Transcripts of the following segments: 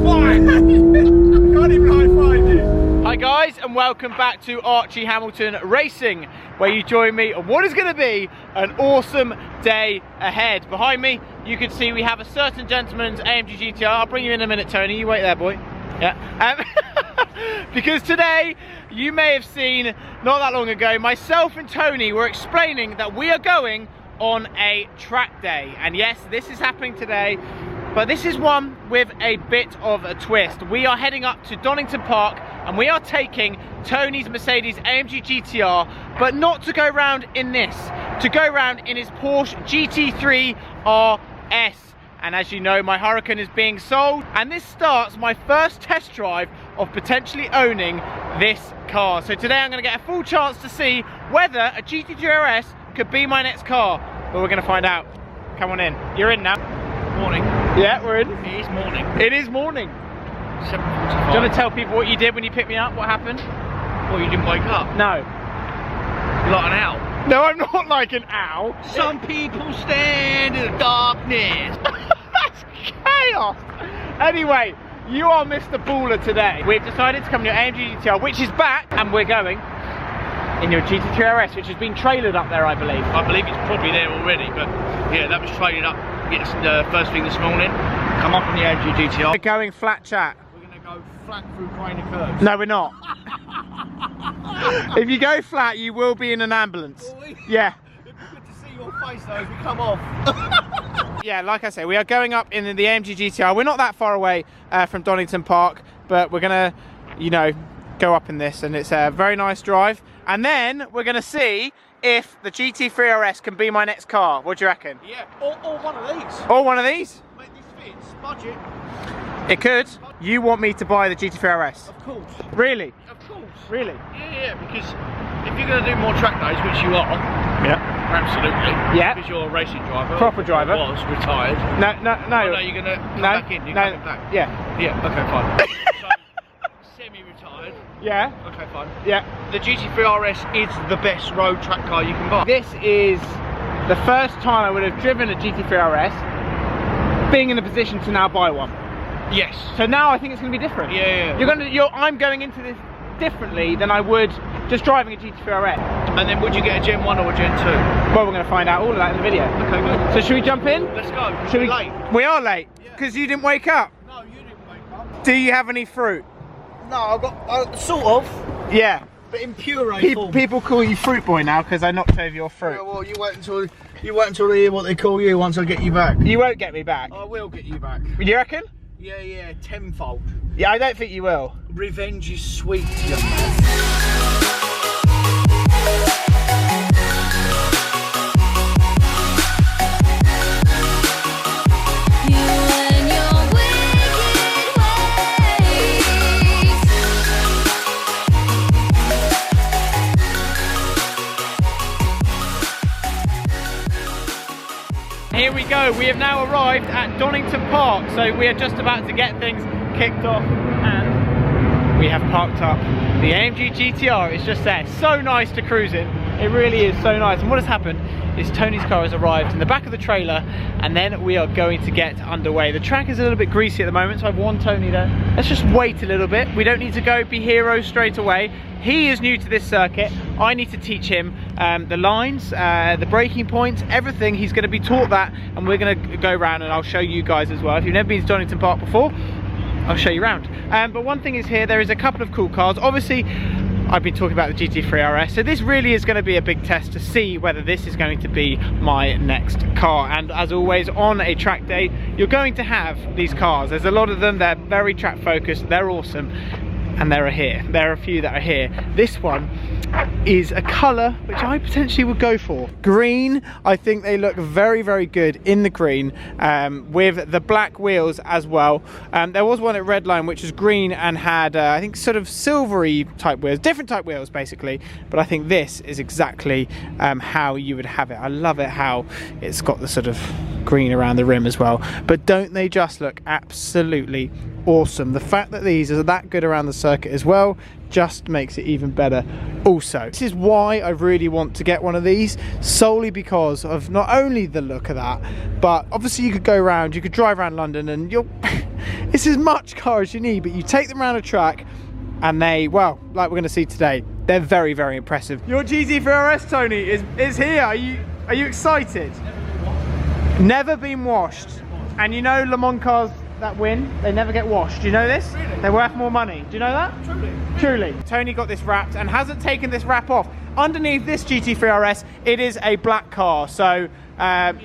fine. I can't even high-five you. Hi guys, and welcome back to Archie Hamilton Racing, where you join me on what is going to be an awesome day ahead. Behind me, you can see we have a certain gentleman's AMG GT3. I'll bring you in a minute, Tony. You wait there, boy. Yeah. Because today, you may have seen, not that long ago, myself and Tony were explaining that we are going on a track day. And yes, this is happening today, but this is one with a bit of a twist. We are heading up to Donington Park and we are taking Tony's Mercedes AMG GT3, but not to go round in this, to go round in his Porsche GT3 RS. And as you know, my Hurricane is being sold, and this starts my first test drive of potentially owning this car. So today I'm going to get a full chance to see whether a GT3 RS could be my next car, but we're going to find out. Come on in. You're in now. Morning. Yeah, we're in. It is morning. It is morning. 7:45. Do you want to tell people what you did when you picked me up? What happened? Well, you didn't wake up. No. You're like an owl. No, I'm not like an owl. Some people stand in the darkness. That's chaos. Anyway, you are Mr. Baller today. We've decided to come to your AMG GT3, which is back, and we're going in your GT3 RS, which has been trailered up there, I believe. I believe it's probably there already, but yeah, that was traded up. It's first thing this morning. Come up on the AMG GT3. We're going flat chat. We're going to go flat through Craner curves. No, we're not. If you go flat, you will be in an ambulance. Yeah. It'd be good to see your face though as we come off. Yeah, like I say, we are going up in the AMG GT3. We're not that far away from Donington Park, but we're gonna, you know, go up in this, and it's a very nice drive. And then we're gonna see if the GT3 RS can be my next car. What do you reckon? Yeah, or one of these. Or one of these? Make this fits. Budget. It could. You want me to buy the GT3 RS? Of course. Really? Of course. Really? Yeah, because if you're going to do more track days, which you are, Yeah. absolutely. Yeah. Because you're a racing driver. Proper driver. Was retired. No. Oh, no, you're going to come back in. You're coming back. Yeah. Yeah. Okay, fine. So, semi-retired. Yeah. Okay, fine. Yeah. The GT3 RS is the best road track car you can buy. This is the first time I would have driven a GT3 RS, being in a position to now buy one. Yes. So now I think it's going to be different. Yeah. I'm going into this differently than I would just driving a GT3 RS. And then would you get a Gen 1 or a Gen 2? Well, we're going to find out all of that in the video. Okay, good. So should we jump in? Let's go. Should we? Late. We are late because you didn't wake up. No, you didn't wake up. Do you have any fruit? No, I've got sort of, Yeah. but in puree form. People call you Fruit Boy now because I knocked over your fruit. Yeah, well, you wait until they hear what they call you once I get you back. You won't get me back. I will get you back. You reckon? Yeah, tenfold. Yeah, I don't think you will. Revenge is sweet, young man. Here we go, we have now arrived at Donington Park, so we are just about to get things kicked off, and we have parked up the AMG GT3. It's just there. So nice to cruise in. It really is so nice. And what has happened is Tony's car has arrived in the back of the trailer, and then we are going to get underway. The track is a little bit greasy at the moment, so I've warned Tony there. Let's just wait a little bit. We don't need to go be heroes straight away. He is new to this circuit. I need to teach him the lines, the braking points, everything. He's going to be taught that, and we're going to go around and I'll show you guys as well. If you've never been to Donington Park before, I'll show you around. But one thing is here, there is a couple of cool cars. Obviously, I've been talking about the GT3 RS, so this really is going to be a big test to see whether this is going to be my next car. And as always, on a track day, you're going to have these cars. There's a lot of them, they're very track focused, they're awesome. And there are a few that are here. This one is a colour which I potentially would go for. Green, I think they look very, very good in the green, with the black wheels as well. There was one at Redline which was green and had, I think, sort of silvery type wheels, different type wheels basically, but I think this is exactly how you would have it. I love it how it's got the sort of green around the rim as well, but don't they just look absolutely awesome? The fact that these are that good around the circuit as well just makes it even better. Also, this is why I really want to get one of these, solely because of not only the look of that, but obviously you could go around, you could drive around London and you'll It's as much car as you need, but you take them around a track and they, well, like we're going to see today, they're very, very impressive. Your GT3 RS, Tony, is here. Are you excited? Never been washed. And you know Le Mans cars that win, they never get washed. Do you know this? Really? They're worth more money. Do you know that? Truly. Truly. Tony got this wrapped and hasn't taken this wrap off. Underneath this GT3 RS, it is a black car. So, Like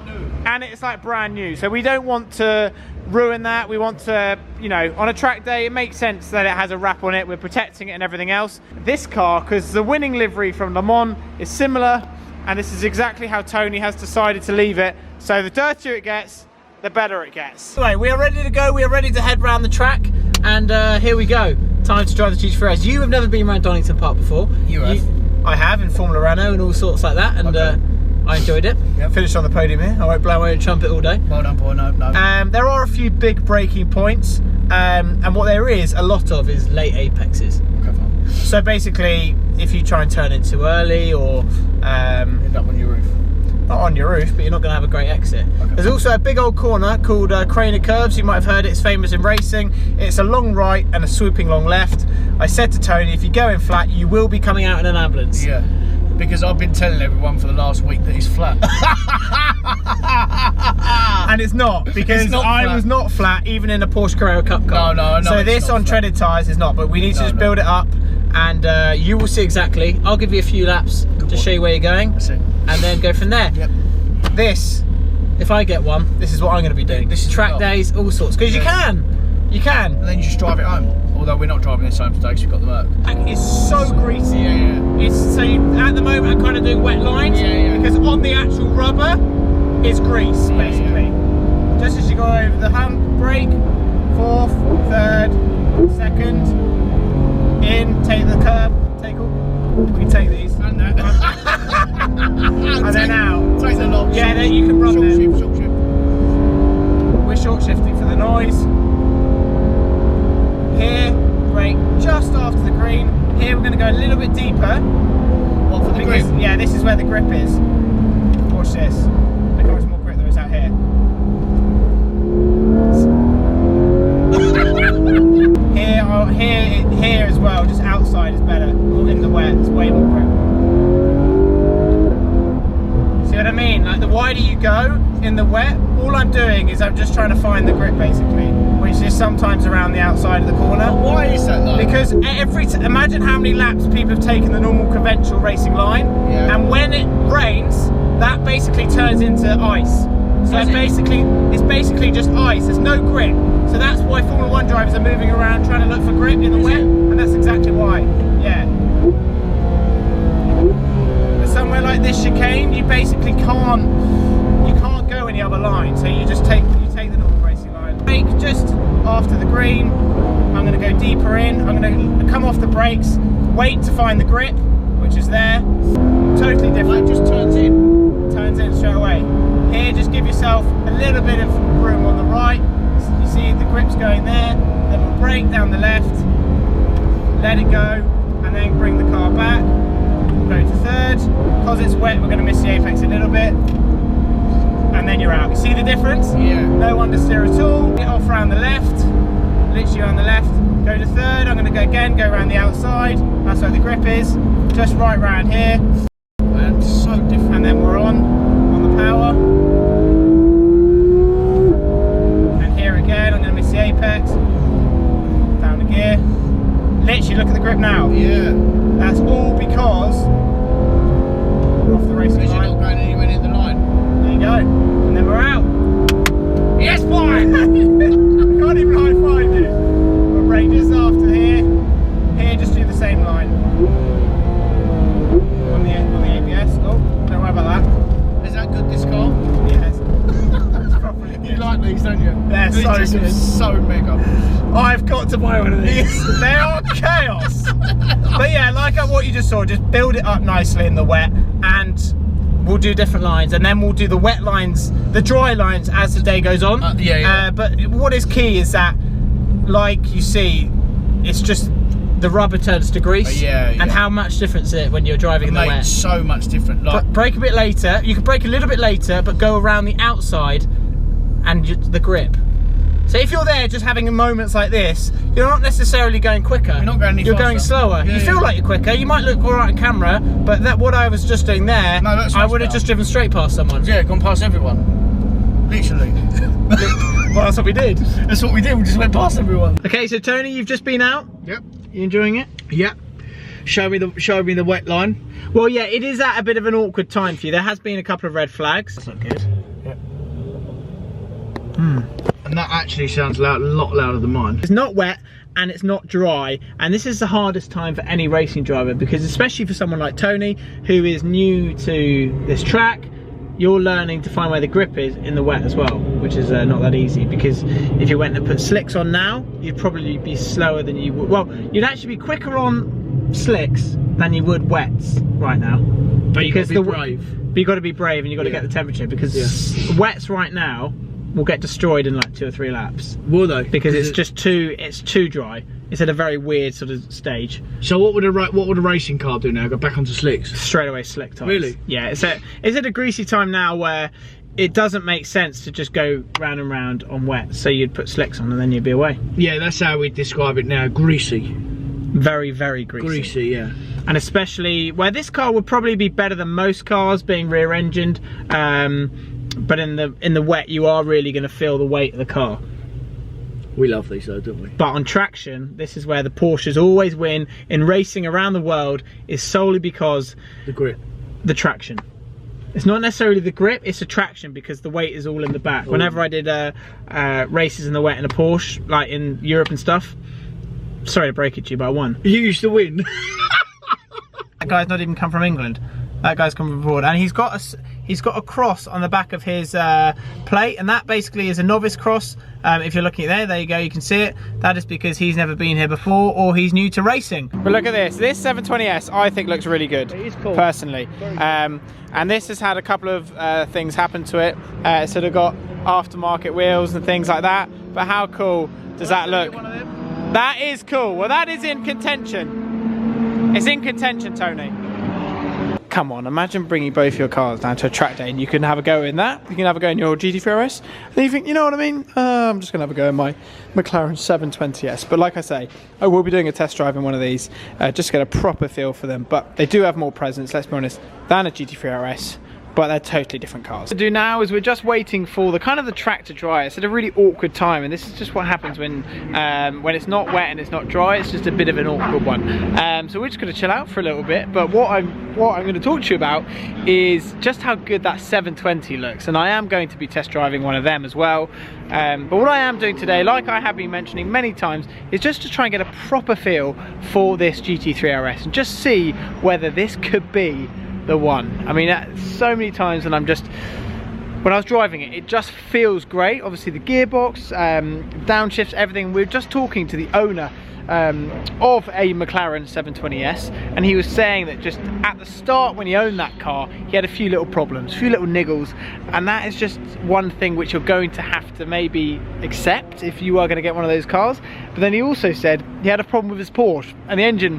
new. and it's like brand new. So we don't want to ruin that. We want to, you know, on a track day, it makes sense that it has a wrap on it. We're protecting it and everything else. This car, because the winning livery from Le Mans is similar, and this is exactly how Tony has decided to leave it. So the dirtier it gets, the better it gets. Anyway, we are ready to go. We are ready to head round the track, and here we go. Time to drive the GT3 RS. You have never been around Donington Park before. You have. I have, in Formula Renault and all sorts like that, and Okay. I enjoyed it. Yep. Finished on the podium here. I won't blow my own trumpet all day. Well done, boy. No. There are a few big braking points, and what there is a lot of is late apexes. Okay, fine. So basically, if you try and turn in too early, or End up on your roof. not on your roof, but you're not going to have a great exit. Okay. There's also a big old corner called Crane of Curves. You might have heard it. It's famous in racing. It's a long right and a swooping long left. I said to Tony, if you go in flat, you will be coming out in an ambulance. Yeah. Because I've been telling everyone for the last week that he's flat. And it's not, because It's not I flat. was not flat even in a Porsche Carrera Cup car. No, So it's this not on flat. treaded tyres is not, but we need to just build it up, and you will see exactly. I'll give you a few laps to show you where you're going, That's it. and then go from there. Yep. This, if I get one, this is what I'm going to be doing. This is track the car. days, all sorts, because you can. And then you just drive it home. Although we're not driving this home today because we've got the Merc. It's so greasy. Yeah. It's so at the moment I'm kind of doing wet lines, Yeah. because on the actual rubber is grease, Yeah, basically. Just as you go over the hump, brake, fourth, third, second, in, take the curb, take all. We can take these. And that. And then out. Take the lock. Yeah, then you can run short them. shift, short shift. We're short shifting for the noise. Here, brake just after the green. Here we're going to go a little bit deeper. What, for the Because, grip? yeah, this is where the grip is. Watch this. Look how much more grip there is out here. Here as well, just outside is better. In the wet, it's way more grip. See what I mean? Like, the wider you go in the wet, all I'm doing is I'm just trying to find the grip, basically, which is sometimes around the outside of the corner. Why is that though? Because imagine how many laps people have taken the normal conventional racing line, Yeah. and when it rains, that basically turns into ice. So Does it? it's basically just ice. There's no grip. So that's why Formula 1 drivers are moving around trying to look for grip in the wet, and that's exactly why. Yeah. But somewhere like this chicane, you basically can't go any other line. So you just take the normal racing line. Brake just after the green. I'm going to go deeper in. I'm going to come off the brakes, wait to find the grip, which is there. Totally different. It just turns in. Turns in straight away. Here, just give yourself a little bit of room on the right. You see the grip's going there. Then we'll brake down the left, let it go, and then bring the car back. We'll go to third. Because it's wet, we're going to miss the apex a little bit. And then you're out. You see the difference? Yeah. No understeer at all. Get off around the left, literally around the left. Go to third. I'm going to go again, go around the outside. That's where the grip is. Just right round here. Man, it's so different. And then we're on the power. And here again, I'm going to miss the apex. Down the gear. Literally, look at the grip now. Yeah. That's all because off the racing Because you're line. not going anywhere near the line. There you go. And then we're out. Yes, boy! I can't even high five you. We'll brake just after here. Here, just do the same line. On the ABS. Oh, don't worry about that. Is that good, this car? Yes. It's properly good. You like these, don't you? They're These so are good. so mega. I've got to buy one of these. They are chaos. But yeah, like what you just saw, just build it up nicely in the wet, and we'll do different lines, and then we'll do the wet lines, the dry lines as the day goes on. Yeah. But what is key is that, like you see, it's just the rubber turns to grease. Yeah. And how much difference is it when you're driving in the Mate, wet? so much different. Like, But brake a bit later. You can brake a little bit later, but go around the outside, and the grip. So if you're there just having moments like this, you're not necessarily going quicker. You're not going any You're going faster. slower. Yeah, you feel like you're quicker. You might look all right on camera, but what I was just doing there, I would have just driven straight past someone. Yeah, gone past everyone. Literally. Well, that's what we did. That's what we did. We just went past everyone. Okay, so Tony, you've just been out. Yep. You enjoying it? Yep. Show me the wet line. Well, yeah, it is at a bit of an awkward time for you. There has been a couple of red flags. That's not good. Yep. And that actually sounds loud, a lot louder than mine. It's not wet and it's not dry, and this is the hardest time for any racing driver, because especially for someone like Tony, who is new to this track, you're learning to find where the grip is in the wet as well, which is not that easy, because if you went to put slicks on now, you'd probably be slower than you would. Well, you'd actually be quicker on slicks than you would wets right now. But you've got to be brave. But you've got to be brave, and you've got to get the temperature, because wets right now will get destroyed in like 2 or 3 laps. Will they? Because it's just too dry. It's at a very weird sort of stage. So what would a racing car do now? Go back onto slicks? Straight away slick tyres. Really? Yeah, it's at a greasy time now where it doesn't make sense to just go round and round on wet. So you'd put slicks on and then you'd be away. Yeah, that's how we describe it now. Greasy. Very, very greasy. Greasy, yeah. And especially where this car would probably be better than most cars, being rear-engined. But in the wet, you are really going to feel the weight of the car. We love these though, don't we? But on traction, this is where the Porsches always win in racing around the world, is solely because the grip, the traction. It's not necessarily the grip, it's the traction, because the weight is all in the back. Whenever I did races in the wet in a Porsche, like in Europe and stuff, sorry to break it to you, but I won. You used to win. That guy's not even come from England. That guy's come from abroad, and he's got a cross on the back of his plate, and that basically is a novice cross. If you're looking at there you go, you can see it. That is because he's never been here before, or he's new to racing. But look at this. This 720S I think looks really good. It is cool. Personally. And this has had a couple of things happen to it. It's sort of got aftermarket wheels and things like that. But how cool does that look? That is cool. Well, that is in contention. It's in contention, Tony. Come on, imagine bringing both your cars down to a track day and you can have a go in that. You can have a go in your GT3 RS. And you think, you know what I mean? I'm just going to have a go in my McLaren 720S. But like I say, I will be doing a test drive in one of these just to get a proper feel for them. But they do have more presence, let's be honest, than a GT3 RS. But they're totally different cars. What to do now is we're just waiting for the track to dry. It's at a really awkward time, and this is just what happens when it's not wet and it's not dry. It's just a bit of an awkward one. So we're just going to chill out for a little bit. But what I'm going to talk to you about is just how good that 720 looks, and I am going to be test driving one of them as well. But what I am doing today, like I have been mentioning many times, is just to try and get a proper feel for this GT3 RS and just see whether this could be the one. I mean, so many times, and when I was driving it, it just feels great. Obviously the gearbox, downshifts, everything. We were just talking to the owner of a McLaren 720S, and he was saying that just at the start when he owned that car, he had a few little problems, a few little niggles, and that is just one thing which you're going to have to maybe accept if you are going to get one of those cars. But then he also said he had a problem with his Porsche, and the engine,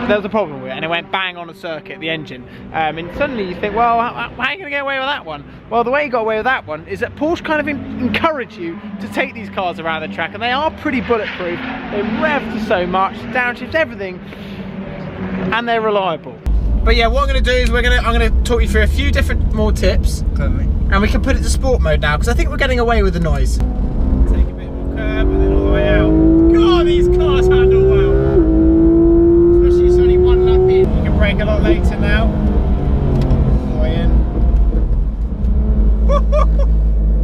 there was a problem with it, and it went bang on a circuit, the engine. And suddenly you think, well, how are you going to get away with that one? Well, the way he got away with that one is that Porsche kind of encourage you to take these cars around the track, and they are pretty bulletproof. They rev to so much, downshift, everything, and they're reliable. But yeah, what I'm going to do is I'm going to talk you through a few different more tips, and we can put it to sport mode now, because I think we're getting away with the noise. Take a bit more curb and then all the way out. God, these cars handle well. Especially it's only one lap in. You can brake a lot later now. All the way in.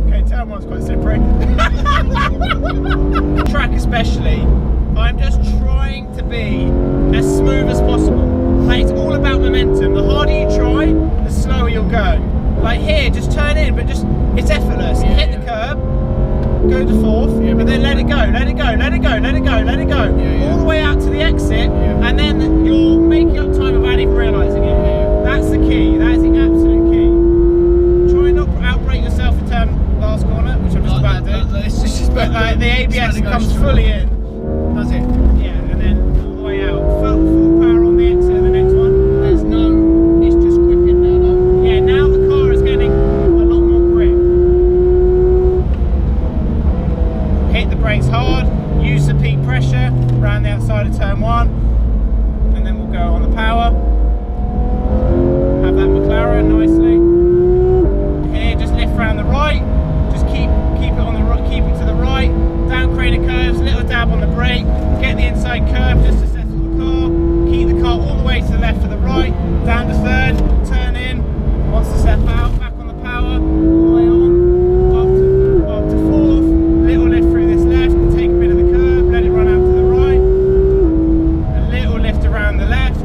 Okay, turn one's quite slippery. Track especially, I'm just trying to be as smooth as possible. Like, it's all about momentum. The harder you try, the slower you'll go. Like here, just turn in, but it's effortless. You hit the curb, go to fourth, but then let it go, let it go, let it go, let it go, let it go. All the way out to the exit, and then you're making up time without even realising it. That's the key, that is the absolute key. Try not to outbrake yourself in turn last corner, which I'm just about to do. It's just But like, the ABS comes fully in. Does it? Yeah, and then all the way out. Full power on the exit of the next one. There's no, it's just gripping now though. Yeah, now the car is getting a lot more grip. brakes hard, use the peak pressure around the outside of turn 1, and then we'll go on the power. Have that McLaren nicely. Here, just lift around the right, just keep it on the right, keep it to the right, down crater curves, little dab on the brake, get the inside curve just to settle the car, keep the car all the way to the left or the right, down to third, turn in, wants to step out, back on the power, all the way on, up to fourth, little lift through this left, take a bit of the curve, let it run out to the right, a little lift around the left,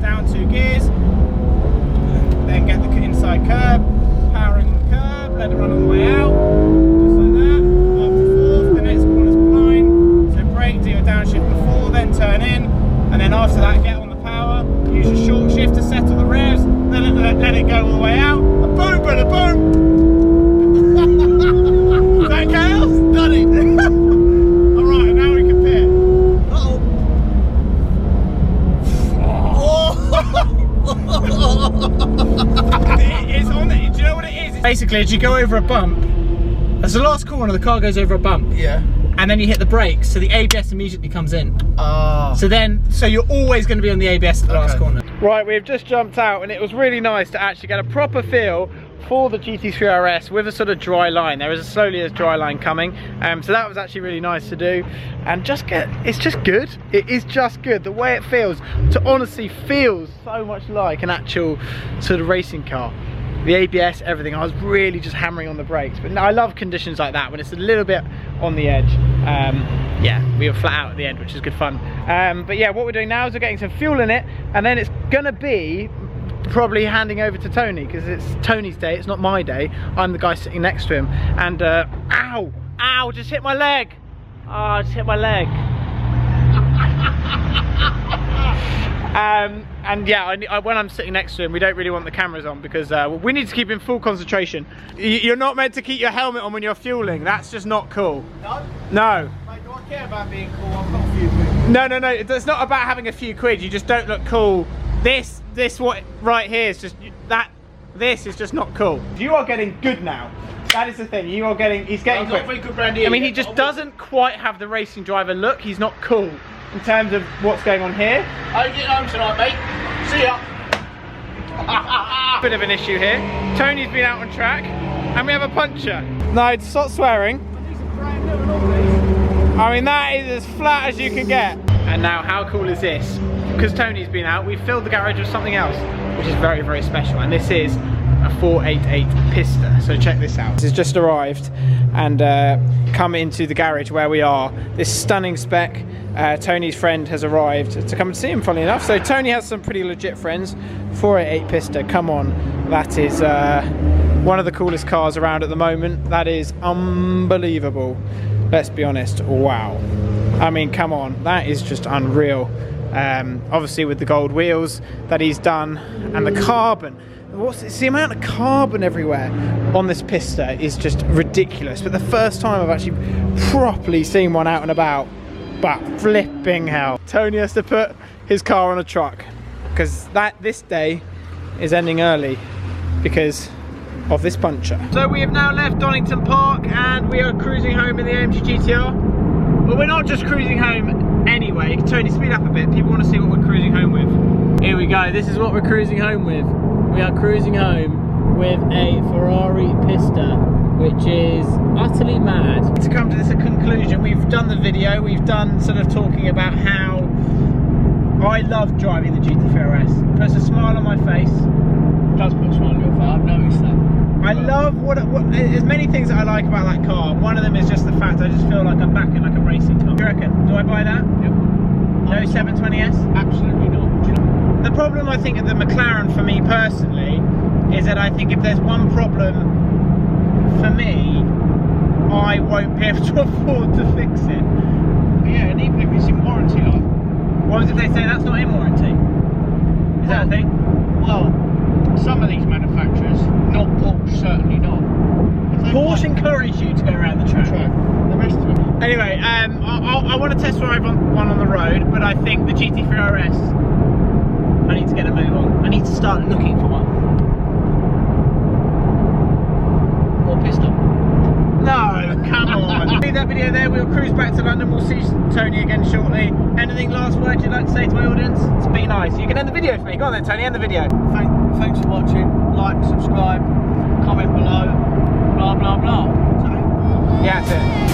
down 2 gears, then get the inside curve, powering the curve, let it run all the way out, just like that, up to fourth, the next corner's blind, so brake, do a downshift before, then turn in, and then after that get on the power, use your short shift to settle the revs, then let it go all the way out, and boom, brother, boom! Is that chaos? Done it! Alright, now we can pit. It's on the, do you know what it is? Basically, as you go over a bump, as the last corner, the car goes over a bump. Yeah. And then you hit the brakes, so the ABS immediately comes in. Ah. So you're always going to be on the ABS at the last corner. Right, we've just jumped out, and it was really nice to actually get a proper feel for the GT3 RS with a sort of dry line. There is a slowly as dry line coming, so that was actually really nice to do. And it's just good. It is just good. The way it feels, to honestly feels so much like an actual sort of racing car. The ABS, everything, I was really just hammering on the brakes. But no, I love conditions like that when it's a little bit on the edge. Yeah, we were flat out at the end, which is good fun. But yeah, what we're doing now is we're getting some fuel in it, and then it's gonna be probably handing over to Tony, because it's Tony's day, it's not my day. I'm the guy sitting next to him. And ow, just hit my leg. Oh, just hit my leg. And yeah, when I'm sitting next to him, we don't really want the cameras on, because we need to keep in full concentration. You're not meant to keep your helmet on when you're fueling. That's just not cool. No? No. Mate, do I care about being cool? I've got a few quid. No, it's not about having a few quid. You just don't look cool. This what right here is just this is just not cool. You are getting good now. That is the thing. You are getting. He's getting quick. Very good brand here. I mean, he just doesn't quite have the racing driver look. He's not cool in terms of what's going on here. How you getting home tonight, mate? See ya. Bit of an issue here. Tony's been out on track, and we have a puncture. No, stop swearing. I mean, that is as flat as you can get. And now, how cool is this? Because Tony's been out, we've filled the garage with something else, which is very, very special. And this is a 488 Pista. So check this out. This has just arrived and come into the garage where we are. This stunning spec. Tony's friend has arrived to come and see him, funnily enough. So Tony has some pretty legit friends. 488 Pista, come on. That is one of the coolest cars around at the moment. That is unbelievable. Let's be honest, wow. I mean, come on, that is just unreal. Obviously with the gold wheels that he's done, and the carbon. It's the amount of carbon everywhere on this Pista is just ridiculous. But the first time I've actually properly seen one out and about, but flipping hell. Tony has to put his car on a truck, because this day is ending early because of this puncture. So we have now left Donington Park and we are cruising home in the AMG GT3. But we're not just cruising home anyway. Tony, speed up a bit. People want to see what we're cruising home with. Here we go. This is what we're cruising home with. We are cruising home with a Ferrari Pista, which is utterly mad. To come to this conclusion, we've done the video. We've done sort of talking about how I love driving the GT3 RS. It puts a smile on my face. It does put a smile on your face. I've noticed that. I love there's many things that I like about that car. One of them is just the fact I just feel like I'm back in like a racing car. Do you reckon? Do I buy that? Yep. No 720S? Absolutely not. Do you know? The problem I think of the McLaren for me personally is that I think if there's one problem for me, I won't be able to afford to fix it. Yeah, and even if it's in warranty, like. What if they say that's not in warranty? Is that a thing? Well, some of these manufacturers, not Porsche, certainly not. Porsche encourage you to go around the track. The rest of it. Anyway, I want to test drive one on the road, but I think the GT3 RS, I need to get a move on. I need to start looking for one. Or Pista. No, come on. leave that video there. We'll cruise back to London. We'll see Tony again shortly. Anything last words you'd like to say to my audience? It's be nice. You can end the video for me. Go on then, Tony, end the video. Thanks for watching. Like, subscribe, comment below, blah blah blah. Yeah, that's it.